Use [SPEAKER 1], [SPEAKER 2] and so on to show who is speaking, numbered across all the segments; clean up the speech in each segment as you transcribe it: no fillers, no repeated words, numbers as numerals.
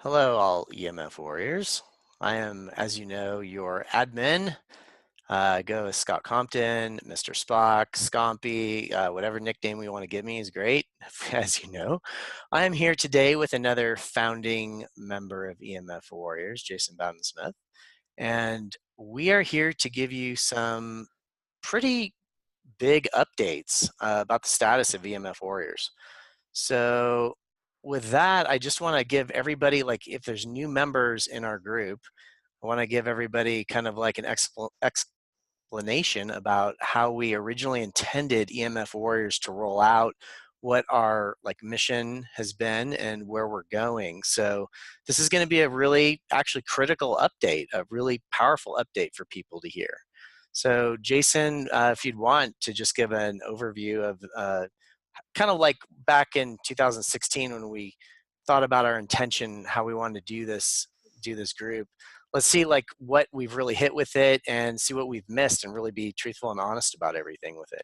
[SPEAKER 1] Hello, all EMF Warriors. I am, as you know, your admin. Go with Scott Compton, Mr. Spock, Scompy, whatever nickname you want to give me is great, as you know. I am here today with another founding member of EMF Warriors, Jason Bawden-Smith, and we are here to give you some pretty big updates about the status of EMF Warriors. So with that, I just want to give everybody, like if there's new members in our group, I want to give everybody kind of like an explanation about how we originally intended EMF Warriors to roll out, what our mission has been and where we're going. So this is going to be a really actually critical update, a really powerful update for people to hear. So Jason, if you'd want to just give an overview of kind of like back in 2016 when we thought about our intention, how we wanted to do this group. Let's see like what we've really hit with it and see what we've missed and really be truthful and honest about everything with it.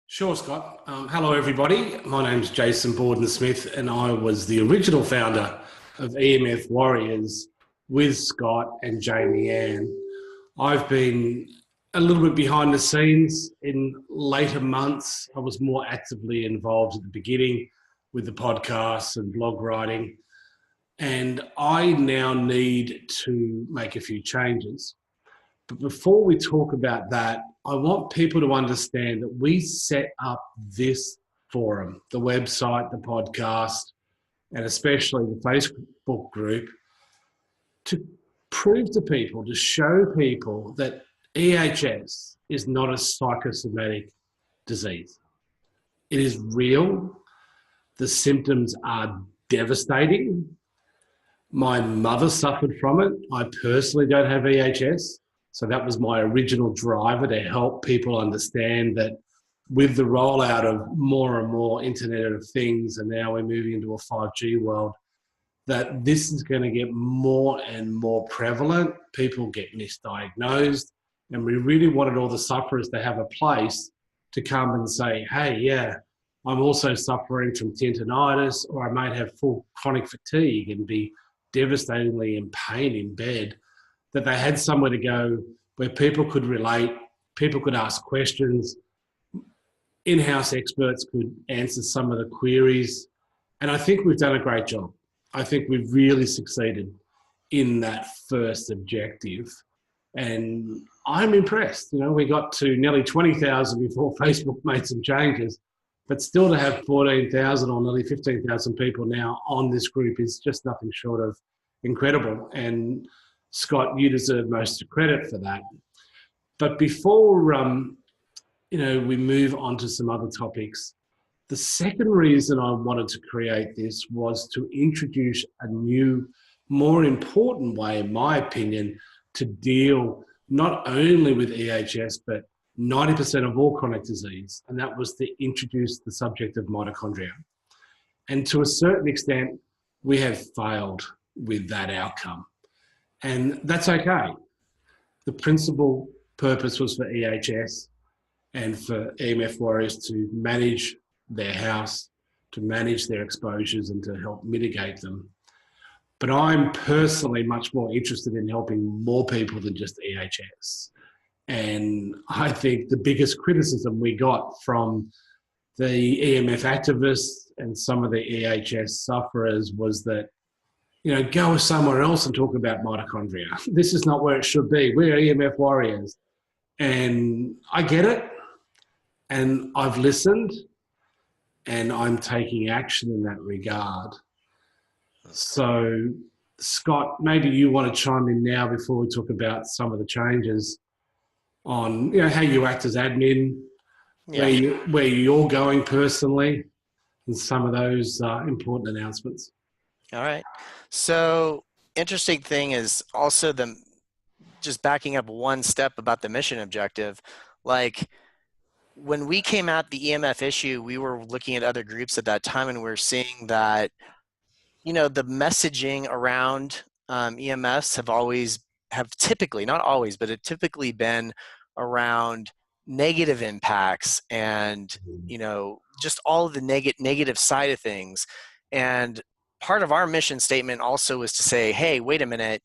[SPEAKER 2] Sure, Scott. Hello, everybody. My name's Jason Bawden-Smith, and I was the original founder of EMF Warriors with Scott and Jamie Ann. I've been a little bit behind the scenes in later months. I was more actively involved at the beginning with the podcasts and blog writing, and I now need to make a few changes. But before we talk about that, I want people to understand that we set up this forum, the website, the podcast, and especially the Facebook group, to prove to people, to show people that EHS is not a psychosomatic disease. It is real. The symptoms are devastating. My mother suffered from it. I personally don't have EHS. So that was my original driver, to help people understand that with the rollout of more and more Internet of Things, and now we're moving into a 5G world, that this is going to get more and more prevalent. People get misdiagnosed, and we really wanted all the sufferers to have a place to come and say, hey, yeah, I'm also suffering from tendinitis, or I might have full chronic fatigue and be devastatingly in pain in bed, that they had somewhere to go where people could relate, people could ask questions, in-house experts could answer some of the queries. And I think we've done a great job. I think we've really succeeded in that first objective. And I'm impressed. You know, we got to nearly 20,000 before Facebook made some changes, but still to have 14,000 or nearly 15,000 people now on this group is just nothing short of incredible. And Scott, you deserve most of credit for that. But before we move on to some other topics, the second reason I wanted to create this was to introduce a new, more important way, in my opinion, to deal not only with EHS, but 90% of all chronic disease, and that was to introduce the subject of mitochondria. And to a certain extent, we have failed with that outcome. And that's okay. The principal purpose was for EHS and for EMF Warriors to manage their house, to manage their exposures and to help mitigate them. But I'm personally much more interested in helping more people than just EHS. And I think the biggest criticism we got from the EMF activists and some of the EHS sufferers was that, go somewhere else and talk about mitochondria. This is not where it should be. We're EMF warriors. And I get it. And I've listened. And I'm taking action in that regard. So, Scott, maybe you want to chime in now before we talk about some of the changes on, how you act as admin, where you're going personally, and some of those important announcements.
[SPEAKER 1] All right. So interesting thing is also just backing up one step about the mission objective. Like when we came at the EMF issue, we were looking at other groups at that time, and we were seeing that, the messaging around EMS have typically, not always, but it typically been around negative impacts and, just all of the negative side of things. And part of our mission statement also was to say, hey, wait a minute,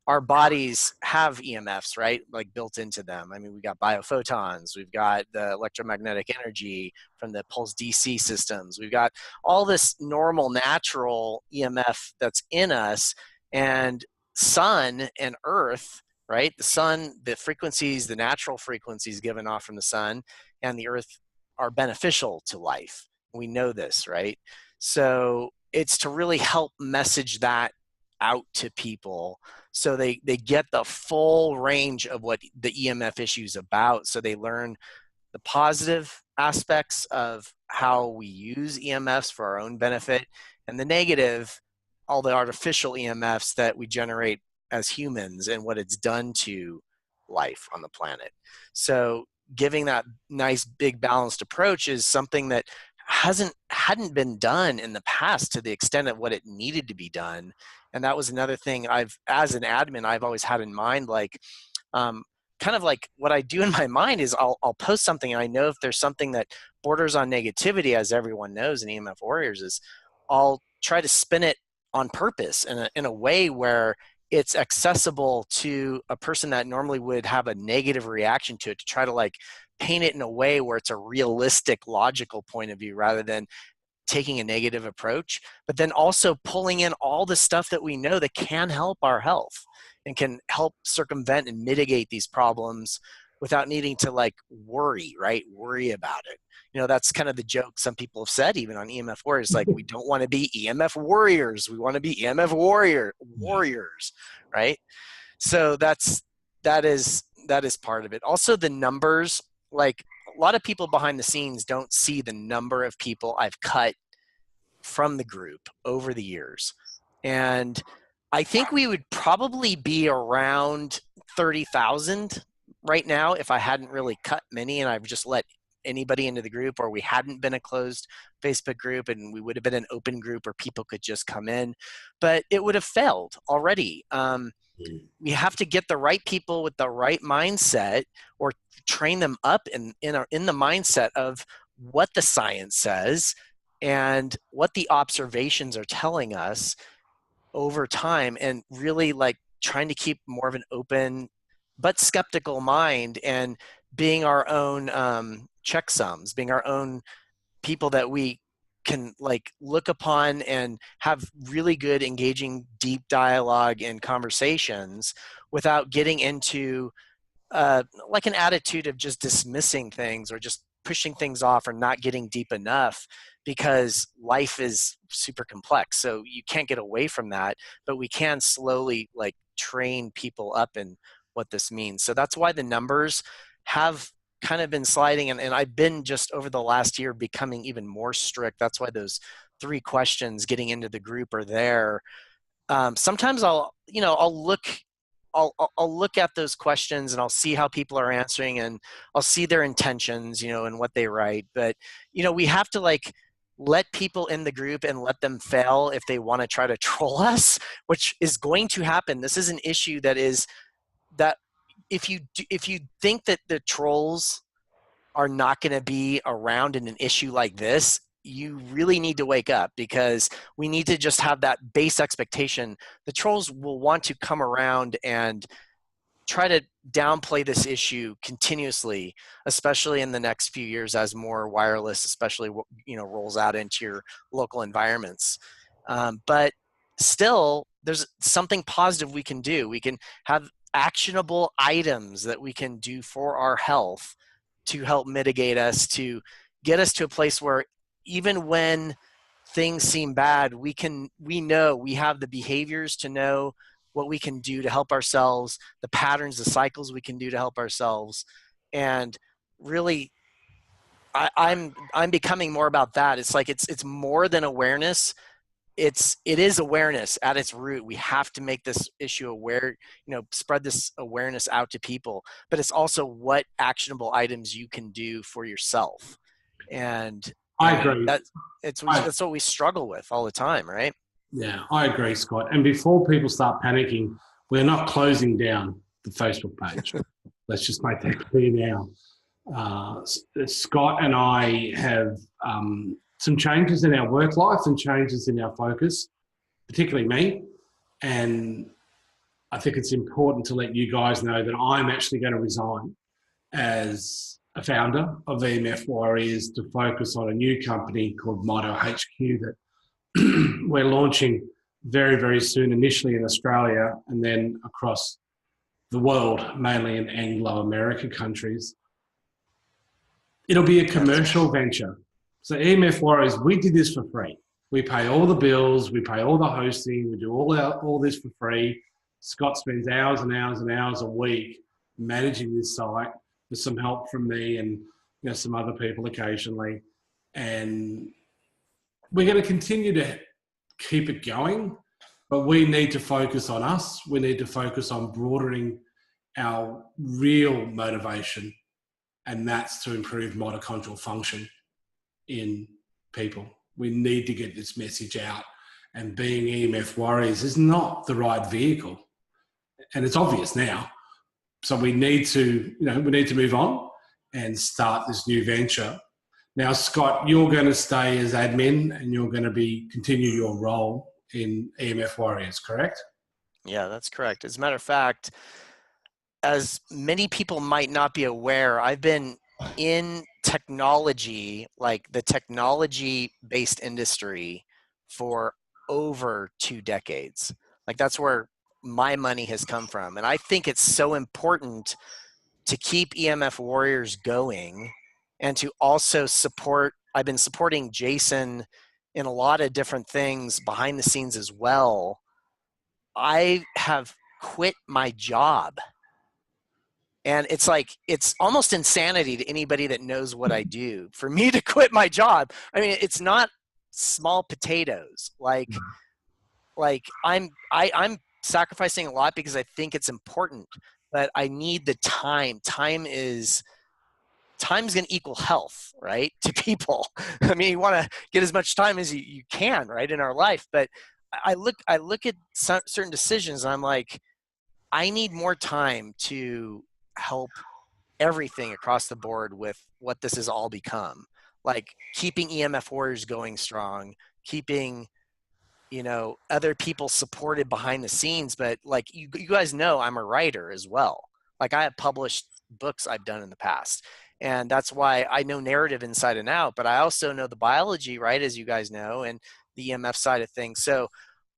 [SPEAKER 1] our bodies have EMFs, right? Like built into them. I mean, we got biophotons, we've got the electromagnetic energy from the pulse DC systems, we've got all this normal, natural EMF that's in us, and sun and earth, right? The sun, the frequencies, the natural frequencies given off from the sun and the earth are beneficial to life. We know this, right? So it's to really help message that out to people so they get the full range of what the EMF issue is about. So they learn the positive aspects of how we use EMFs for our own benefit, and the negative, all the artificial EMFs that we generate as humans and what it's done to life on the planet. So giving that nice big balanced approach is something that hadn't been done in the past to the extent of what it needed to be done. And that was another thing as an admin, I've always had in mind, like, kind of like what I do in my mind is I'll post something, and I know if there's something that borders on negativity, as everyone knows in EMF Warriors, is I'll try to spin it on purpose in a way where it's accessible to a person that normally would have a negative reaction to it, to try to like paint it in a way where it's a realistic, logical point of view rather than taking a negative approach, but then also pulling in all the stuff that we know that can help our health and can help circumvent and mitigate these problems without needing to like worry, right? Worry about it. You know, that's kind of the joke some people have said even on EMF Warriors, like we don't want to be EMF warriors. We want to be EMF warriors, right? So that is part of it. Also the numbers, like a lot of people behind the scenes don't see the number of people I've cut from the group over the years. And I think we would probably be around 30,000 right now if I hadn't really cut many and I've just let anybody into the group, or we hadn't been a closed Facebook group and we would have been an open group where people could just come in, but it would have failed already. We have to get the right people with the right mindset, or train them up in the mindset of what the science says and what the observations are telling us over time, and really like trying to keep more of an open but skeptical mind, and being our own checksums, being our own people that we can like look upon and have really good engaging deep dialogue and conversations without getting into like an attitude of just dismissing things or just pushing things off or not getting deep enough, because life is super complex. So you can't get away from that, but we can slowly like train people up in what this means. So that's why the numbers have kind of been sliding, and I've been just over the last year becoming even more strict. That's why those 3 questions getting into the group are there. Sometimes I'll look at those questions and I'll see how people are answering, and I'll see their intentions, and what they write. But, we have to like let people in the group and let them fail if they want to try to troll us, which is going to happen. This is an issue that if you think that the trolls are not going to be around in an issue like this, you really need to wake up, because we need to just have that base expectation. The trolls will want to come around and try to downplay this issue continuously, especially in the next few years as more wireless, especially, rolls out into your local environments. But still, there's something positive we can do. We can have actionable items that we can do for our health to help mitigate us, to get us to a place where even when things seem bad, we know we have the behaviors to know what we can do to help ourselves, the patterns, the cycles we can do to help ourselves. And really, I'm becoming more about that. It's like it's more than awareness. It is awareness at its root. We have to make this issue aware, spread this awareness out to people, but it's also what actionable items you can do for yourself. And
[SPEAKER 2] I agree.
[SPEAKER 1] That's what we struggle with all the time, right?
[SPEAKER 2] Yeah, I agree, Scott. And before people start panicking, we're not closing down the Facebook page. Let's just make that clear now. Scott and I have some changes in our work life and changes in our focus. particularly me. And I think it's important to let you guys know that I'm actually going to resign as a founder of EMF Warriors to focus on a new company called Mito HQ that we're launching very, very soon, initially in Australia and then across the world, mainly in Anglo-American countries. It'll be a commercial venture. So EMF Warriors, we did this for free. We pay all the bills, we pay all the hosting, we do all this for free. Scott spends hours and hours and hours a week managing this site with some help from me and some other people occasionally. And we're going to continue to keep it going, but we need to focus on us. We need to focus on broadening our real motivation, and that's to improve mitochondrial function in people. We need to get this message out, and being EMF Warriors is not the right vehicle, and it's obvious now. So we need to, move on and start this new venture. Now, Scott, you're going to stay as admin, and you're going to continue your role in EMF Warriors, correct?
[SPEAKER 1] Yeah, that's correct. As a matter of fact, as many people might not be aware, I've been in technology, like the technology-based industry, for over 2 decades. Like that's where my money has come from. And I think it's so important to keep EMF Warriors going and to also support, I've been supporting Jason in a lot of different things behind the scenes as well. I have quit my job. And it's like, it's almost insanity to anybody that knows what I do. For me to quit my job, I mean, it's not small potatoes. Like I'm sacrificing a lot because I think it's important, but I need the time. Time's going to equal health, right? To people. I mean, you want to get as much time as you can, right, in our life. But I look at certain decisions and I'm like, I need more time to help everything across the board with what this has all become. Like keeping EMF Warriors going strong, keeping, other people supported behind the scenes. But like you guys know, I'm a writer as well. Like I have published books I've done in the past. And that's why I know narrative inside and out, but I also know the biology, right, as you guys know, and the EMF side of things. So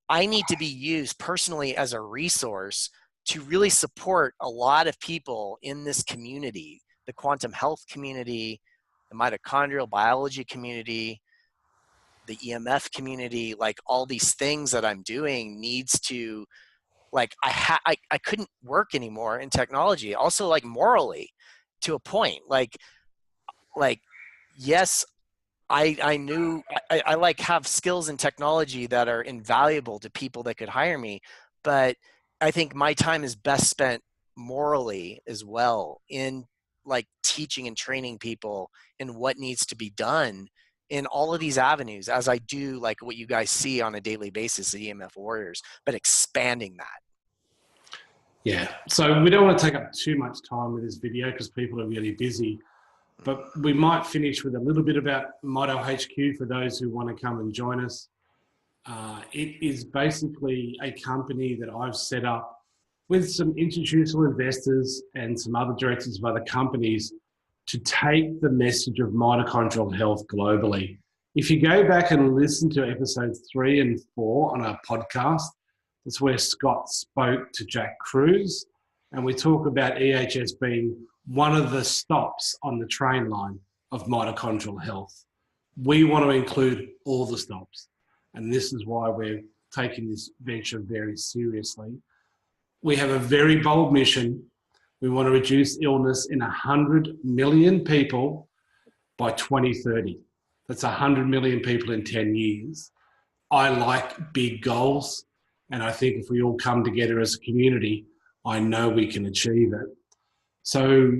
[SPEAKER 1] I need to be used personally as a resource to really support a lot of people in this community, the quantum health community, the mitochondrial biology community, the EMF community. Like all these things that I'm doing needs to, like I couldn't work anymore in technology. Also, like morally, to a point. Like yes, I knew I like have skills in technology that are invaluable to people that could hire me, but I think my time is best spent morally as well in like teaching and training people in what needs to be done in all of these avenues, as I do like what you guys see on a daily basis at EMF Warriors, but expanding that.
[SPEAKER 2] Yeah, so we don't want to take up too much time with this video because people are really busy, but we might finish with a little bit about Mito HQ for those who want to come and join us. It is basically a company that I've set up with some institutional investors and some other directors of other companies to take the message of mitochondrial health globally. If you go back and listen to episodes 3 and 4 on our podcast, that's where Scott spoke to Jack Cruz, and we talk about EHS being one of the stops on the train line of mitochondrial health. We want to include all the stops, and this is why we're taking this venture very seriously. We have a very bold mission. We want to reduce illness in 100 million people by 2030. That's 100 million people in 10 years. I like big goals, and I think if we all come together as a community, I know we can achieve it. So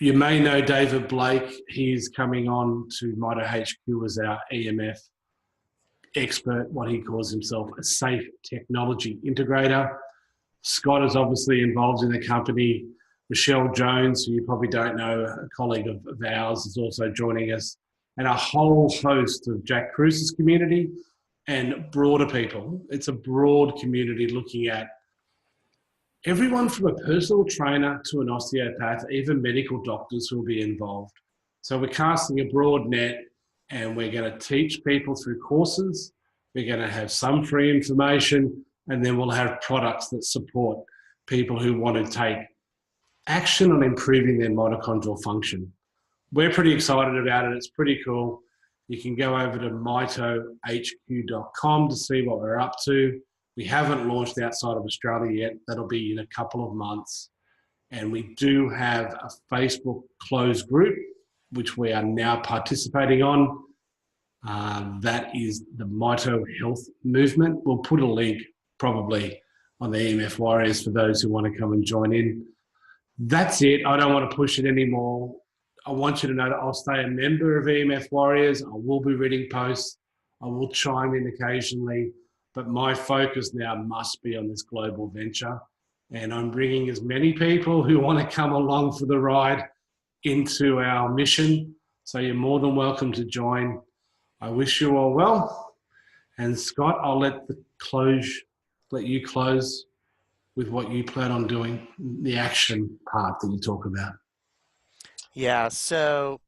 [SPEAKER 2] you may know David Blake. He's coming on to Mito HQ as our EMF expert, what he calls himself, a safe technology integrator. Scott is obviously involved in the company. Michelle Jones, who you probably don't know, a colleague of ours, is also joining us, and a whole host of Jack Cruz's community. and broader people. It's a broad community looking at everyone from a personal trainer to an osteopath, even medical doctors will be involved. So we're casting a broad net, and we're going to teach people through courses. We're going to have some free information, and then we'll have products that support people who want to take action on improving their mitochondrial function. We're pretty excited about it. It's pretty cool. You can go over to mitohq.com to see what we're up to. We haven't launched outside of Australia yet. That'll be in a couple of months. And we do have a Facebook closed group, which we are now participating on. That is the Mito Health Movement. We'll put a link probably on the EMF Warriors for those who want to come and join in. That's it. I don't want to push it anymore. I want you to know that I'll stay a member of EMF Warriors. I will be reading posts. I will chime in occasionally. But my focus now must be on this global venture. And I'm bringing as many people who want to come along for the ride into our mission. So you're more than welcome to join. I wish you all well. And Scott, I'll let you close with what you plan on doing, the action part that you talk about.
[SPEAKER 1] Yeah, so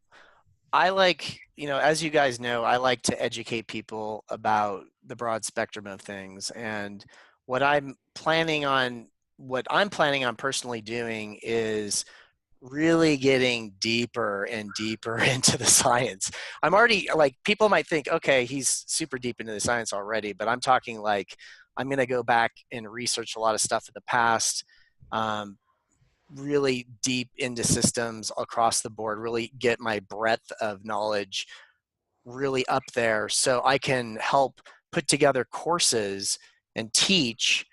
[SPEAKER 1] I like, as you guys know, I like to educate people about the broad spectrum of things. And what I'm planning on personally doing is really getting deeper and deeper into the science. I'm already people might think, okay, he's super deep into the science already, but I'm talking like I'm going to go back and research a lot of stuff in the past, really deep into systems across the board, really get my breadth of knowledge really up there so I can help put together courses and teach,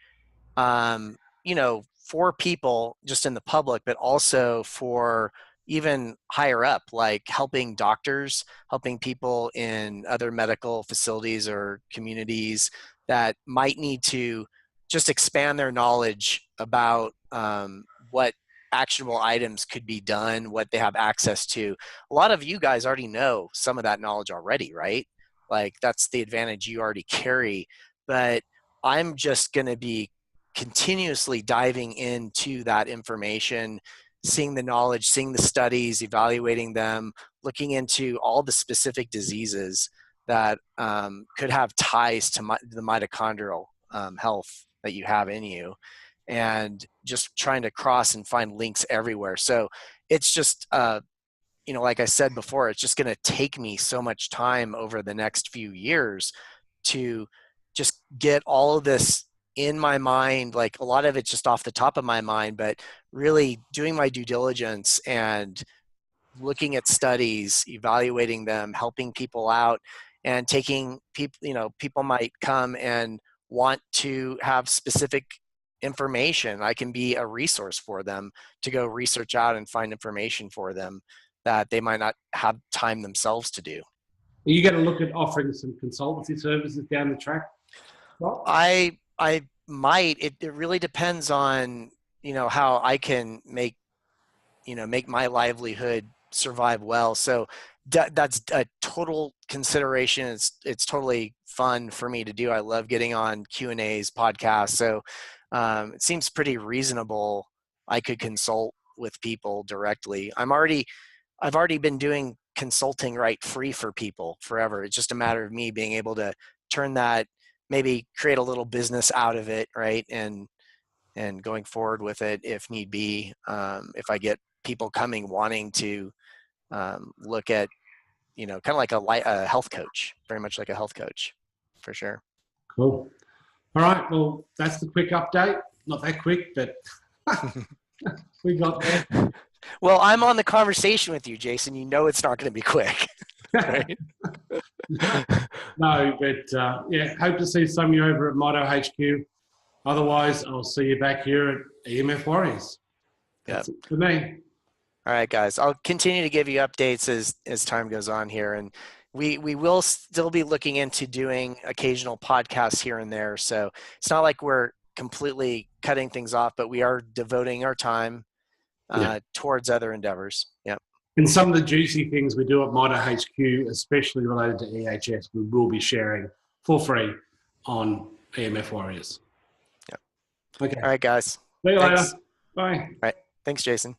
[SPEAKER 1] for people just in the public, but also for even higher up, like helping doctors, helping people in other medical facilities or communities that might need to just expand their knowledge about what actionable items could be done, what they have access to. A lot of you guys already know some of that knowledge already, right? Like that's the advantage you already carry. But I'm just going to be continuously diving into that information, seeing the knowledge, seeing the studies, evaluating them, looking into all the specific diseases that could have ties to the mitochondrial health that you have in you, and just trying to cross and find links everywhere. So it's just, like I said before, it's just going to take me so much time over the next few years to just get all of this in my mind. Like a lot of it's just off the top of my mind, but really doing my due diligence and looking at studies, evaluating them, helping people out, and taking people, people might come and want to have specific information. I can be a resource for them to go research out and find information for them that they might not have time themselves to do.
[SPEAKER 2] Are you going to look at offering some consultancy services down the track? Well,
[SPEAKER 1] I might. It really depends on how I can make my livelihood survive well. So that's a total consideration. It's totally fun for me to do. I love getting on Q&As, podcasts. So it seems pretty reasonable. I could consult with people directly. I've already been doing consulting right free for people forever. It's just a matter of me being able to turn that, maybe create a little business out of it, right? And going forward with it if need be. If I get people coming wanting to look at, kind of like a health coach, very much like a health coach, for sure.
[SPEAKER 2] Cool. All right. Well, that's the quick update. Not that quick, but we got there.
[SPEAKER 1] Well, I'm on the conversation with you, Jason. You know it's not going to be quick. Right?
[SPEAKER 2] No, but yeah, hope to see some of you over at Mito HQ. Otherwise, I'll see you back here at EMF Warriors. That's it for me.
[SPEAKER 1] All right, guys. I'll continue to give you updates as time goes on here, and we will still be looking into doing occasional podcasts here and there. So it's not like we're completely cutting things off, but we are devoting our time towards other endeavors. Yep.
[SPEAKER 2] And some of the juicy things we do at Mito HQ, especially related to EHS, we will be sharing for free on EMF Warriors.
[SPEAKER 1] Yep.
[SPEAKER 2] Okay.
[SPEAKER 1] All right, guys.
[SPEAKER 2] See you later.
[SPEAKER 1] Thanks.
[SPEAKER 2] Bye.
[SPEAKER 1] All right. Thanks, Jason.